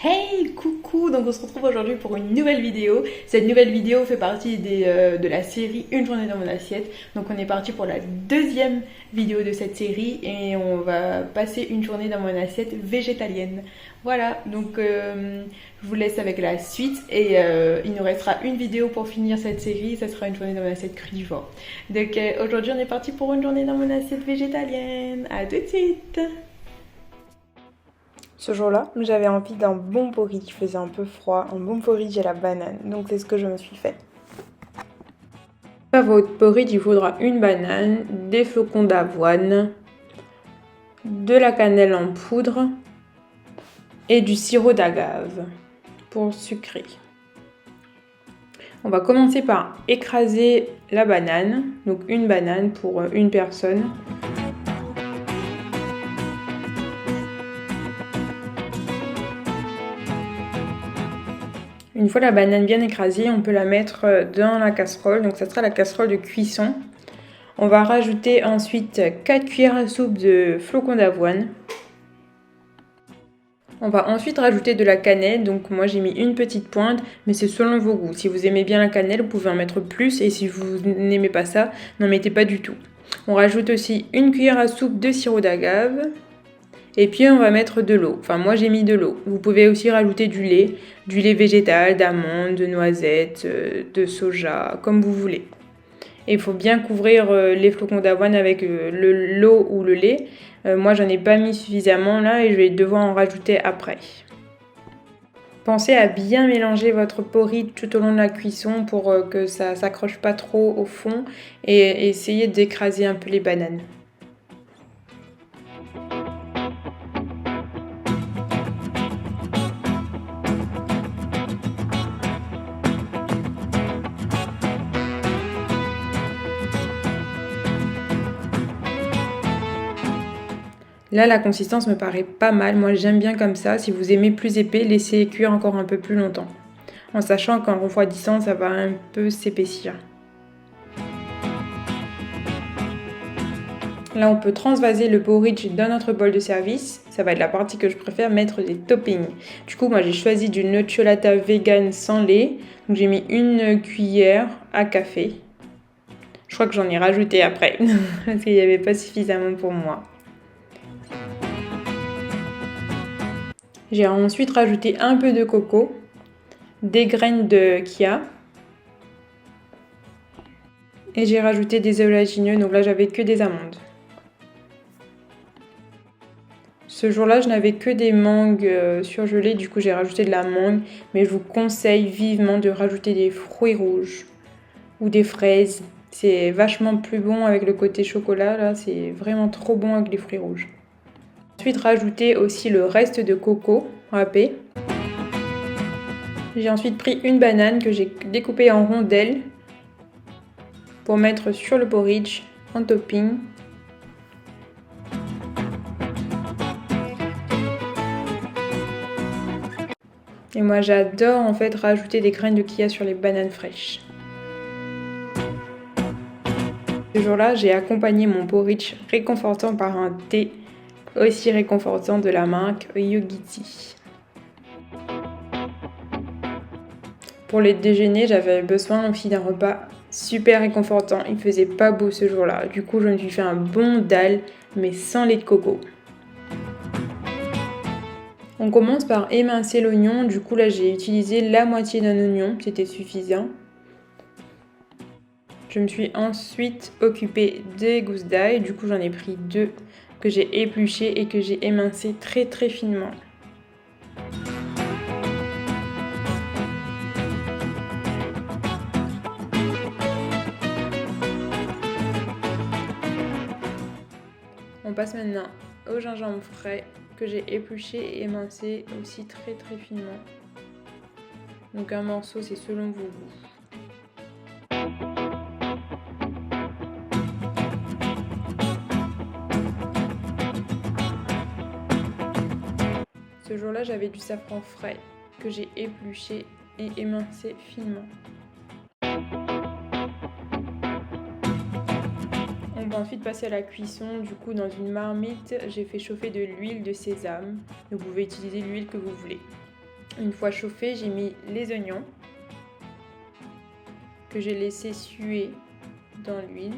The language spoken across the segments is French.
Hey, coucou! Donc on se retrouve aujourd'hui pour une nouvelle vidéo. Cette nouvelle vidéo fait partie de la série Une journée dans mon assiette. Donc on est parti pour la deuxième vidéo de cette série et on va passer une journée dans mon assiette végétalienne. Voilà, donc je vous laisse avec la suite et il nous restera une vidéo pour finir cette série. Ça sera une journée dans mon assiette crudivore. Donc aujourd'hui on est parti pour une journée dans mon assiette végétalienne. À tout de suite! Ce jour-là, j'avais envie d'un bon porridge. Il faisait un peu froid, un bon porridge à la banane. Donc c'est ce que je me suis fait. Pour votre porridge, il faudra une banane, des flocons d'avoine, de la cannelle en poudre et du sirop d'agave pour sucrer. On va commencer par écraser la banane, donc une banane pour une personne. Une fois la banane bien écrasée, on peut la mettre dans la casserole, donc ça sera la casserole de cuisson. On va rajouter ensuite 4 cuillères à soupe de flocons d'avoine. On va ensuite rajouter de la cannelle, donc moi j'ai mis une petite pointe, mais c'est selon vos goûts. Si vous aimez bien la cannelle, vous pouvez en mettre plus, et si vous n'aimez pas ça, n'en mettez pas du tout. On rajoute aussi une cuillère à soupe de sirop d'agave. Et puis on va mettre de l'eau. Enfin moi j'ai mis de l'eau. Vous pouvez aussi rajouter du lait végétal, d'amande, de noisettes, de soja, comme vous voulez. Et il faut bien couvrir les flocons d'avoine avec l'eau ou le lait. Moi j'en ai pas mis suffisamment là et je vais devoir en rajouter après. Pensez à bien mélanger votre porridge tout au long de la cuisson pour que ça s'accroche pas trop au fond et essayez d'écraser un peu les bananes. Là, la consistance me paraît pas mal. Moi, j'aime bien comme ça. Si vous aimez plus épais, laissez cuire encore un peu plus longtemps. En sachant qu'en refroidissant, ça va un peu s'épaissir. Là, on peut transvaser le porridge dans notre bol de service. Ça va être la partie que je préfère, mettre des toppings. Du coup, moi, j'ai choisi du nocciolata vegan sans lait. Donc, j'ai mis une cuillère à café. Je crois que j'en ai rajouté après, parce qu'il n'y avait pas suffisamment pour moi. J'ai ensuite rajouté un peu de coco, des graines de chia et j'ai rajouté des oléagineux, donc là j'avais que des amandes. Ce jour-là je n'avais que des mangues surgelées, du coup j'ai rajouté de la mangue, mais je vous conseille vivement de rajouter des fruits rouges ou des fraises. C'est vachement plus bon avec le côté chocolat, là c'est vraiment trop bon avec les fruits rouges. Ensuite rajouter aussi le reste de coco râpé. J'ai ensuite pris une banane que j'ai découpée en rondelles pour mettre sur le porridge en topping. Et moi j'adore en fait rajouter des graines de chia sur les bananes fraîches. Ce jour-là, j'ai accompagné mon porridge réconfortant par un thé aussi réconfortant de la marque Yogiti. Pour les déjeuners, j'avais besoin aussi d'un repas super réconfortant. Il faisait pas beau ce jour-là. Du coup, je me suis fait un bon dal, mais sans lait de coco. On commence par émincer l'oignon. Du coup, là, j'ai utilisé la moitié d'un oignon. C'était suffisant. Je me suis ensuite occupée des gousses d'ail. Du coup, j'en ai pris 2 que j'ai épluchées et que j'ai émincées très très finement. On passe maintenant au gingembre frais que j'ai épluché et émincé aussi très très finement. Donc un morceau, c'est selon vos goûts. Ce jour-là, j'avais du safran frais que j'ai épluché et émincé finement. On va ensuite passer à la cuisson. Du coup, dans une marmite, j'ai fait chauffer de l'huile de sésame. Vous pouvez utiliser l'huile que vous voulez. Une fois chauffé, j'ai mis les oignons que j'ai laissé suer dans l'huile.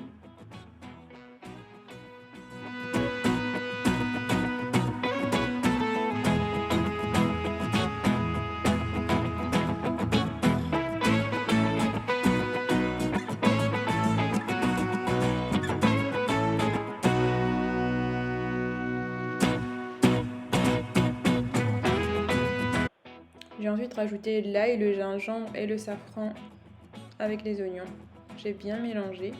J'ai ensuite rajouté l'ail, le gingembre et le safran avec les oignons. J'ai bien mélangé.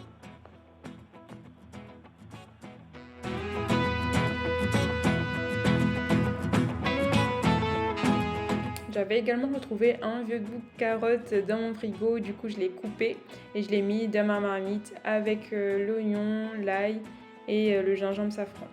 J'avais également retrouvé un vieux bout de carottes dans mon frigo, du coup je l'ai coupé et je l'ai mis dans ma marmite avec l'oignon, l'ail et le gingembre safran.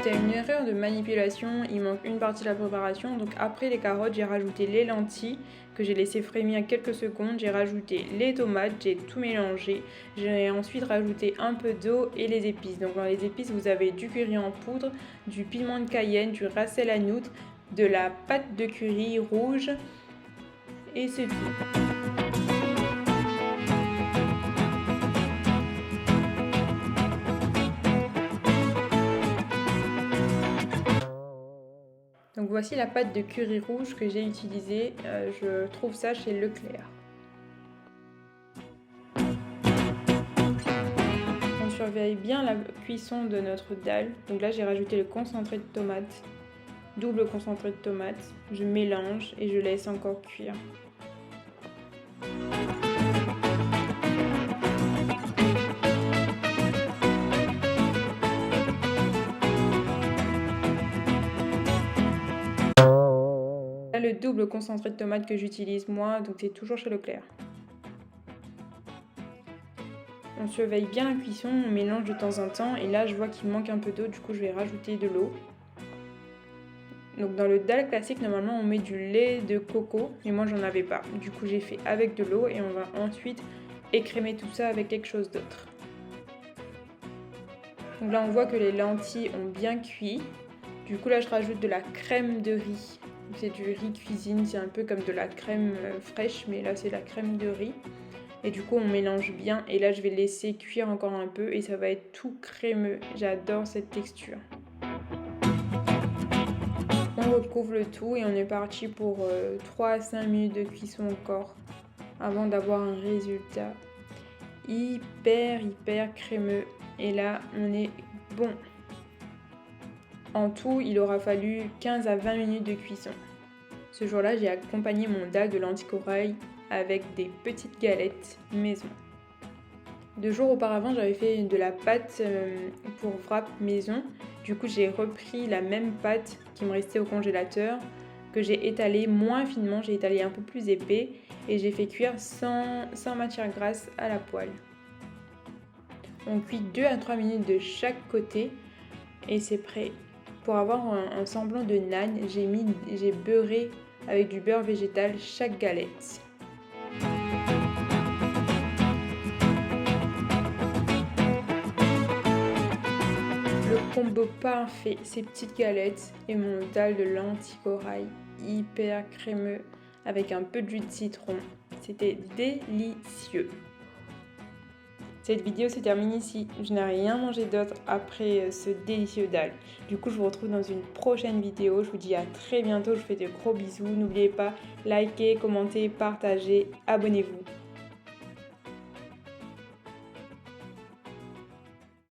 C'était une erreur de manipulation, il manque une partie de la préparation. Donc après les carottes, j'ai rajouté les lentilles que j'ai laissé frémir quelques secondes. J'ai rajouté les tomates, j'ai tout mélangé. J'ai ensuite rajouté un peu d'eau et les épices. Donc dans les épices, vous avez du curry en poudre, du piment de Cayenne, du ras el hanout, de la pâte de curry rouge et c'est tout. Donc voici la pâte de curry rouge que j'ai utilisée, je trouve ça chez Leclerc. On surveille bien la cuisson de notre dalle. Donc là j'ai rajouté le concentré de tomate, double concentré de tomate. Je mélange et je laisse encore cuire. Là, le double concentré de tomate que j'utilise moi, donc c'est toujours chez Leclerc. On surveille bien la cuisson, on mélange de temps en temps et là je vois qu'il manque un peu d'eau, du coup je vais rajouter de l'eau. Donc dans le dalle classique, normalement on met du lait de coco, mais moi j'en avais pas. Du coup j'ai fait avec de l'eau et on va ensuite écrémer tout ça avec quelque chose d'autre. Donc là on voit que les lentilles ont bien cuit. Du coup là je rajoute de la crème de riz. C'est du riz cuisine, c'est un peu comme de la crème fraîche, mais là c'est la crème de riz. Et du coup on mélange bien et là je vais laisser cuire encore un peu et ça va être tout crémeux. J'adore cette texture. On recouvre le tout et on est parti pour 3 à 5 minutes de cuisson encore avant d'avoir un résultat hyper crémeux. Et là on est bon. En tout, il aura fallu 15 à 20 minutes de cuisson. Ce jour-là, j'ai accompagné mon dalle de lentilles corail avec des petites galettes maison. 2 jours auparavant, j'avais fait de la pâte pour wrap maison. Du coup, j'ai repris la même pâte qui me restait au congélateur, que j'ai étalée moins finement, j'ai étalé un peu plus épais et j'ai fait cuire sans matière grasse à la poêle. On cuit 2 à 3 minutes de chaque côté et c'est prêt. Pour avoir un semblant de naan, j'ai beurré avec du beurre végétal chaque galette. Le combo parfait, ces petites galettes et mon dalle de lentilles corail hyper crémeux avec un peu de jus de citron. C'était délicieux. Cette vidéo se termine ici. Je n'ai rien mangé d'autre après ce délicieux dalle. Du coup, je vous retrouve dans une prochaine vidéo. Je vous dis à très bientôt. Je vous fais de gros bisous. N'oubliez pas, likez, commentez, partagez, abonnez-vous.